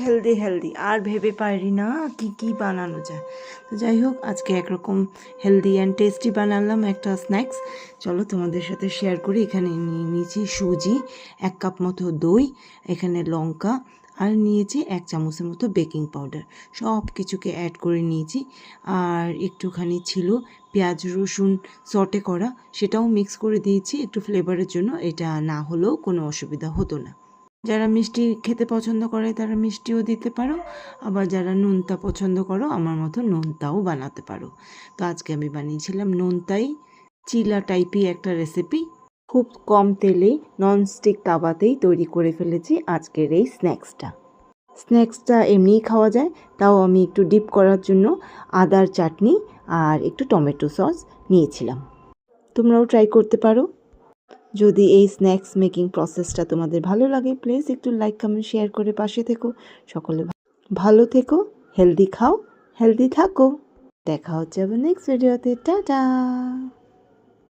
Healthy healthy আর ভেবে পারি না কি কি বানানো যায়। তো যাই হোক, আজকে একরকম হেলদি অ্যান্ড টেস্টি বানালাম একটা স্ন্যাক্স। চলো তোমাদের সাথে শেয়ার করি। এখানে নিয়ে নিয়েছি সুজি, 1 কাপ মতো দই, এখানে লঙ্কা, আর নিয়েছি 1 চামচের মতো বেকিং পাউডার। সব কিছুকে অ্যাড করে নিয়েছি। আর একটুখানি ছিল পেঁয়াজ রসুন সটে করা, সেটাও মিক্স করে দিয়েছি একটু ফ্লেভারের জন্য। এটা না হলেও কোনো অসুবিধা হতো না। যারা মিষ্টি খেতে পছন্দ করে তারা মিষ্টিও দিতে পারো, আবার যারা নোনতা পছন্দ করো আমার মতো নোনতাও বানাতে পারো। তো আজকে আমি বানিয়েছিলাম নোনতাই, চিলা টাইপই একটা রেসিপি। খুব কম তেলেই ননস্টিক তাওয়াতেই তৈরি করে ফেলেছি আজকের এই স্ন্যাক্সটা এমনিই খাওয়া যায়, তাও আমি একটু ডিপ করার জন্য আদার চাটনি আর একটু টমেটো সস নিয়েছিলাম। তোমরাও ট্রাই করতে পারো। যদি এই স্ন্যাক্স মেকিং প্রসেসটা তোমাদের ভালো লাগে, প্লিজ একটু লাইক কমেন্ট শেয়ার করে পাশে থেকো। সকলে ভালো থেকো, হেলদি খাও, হেলদি থাকো। দেখা হচ্ছে আবার নেক্সট ভিডিওতে। টাটা।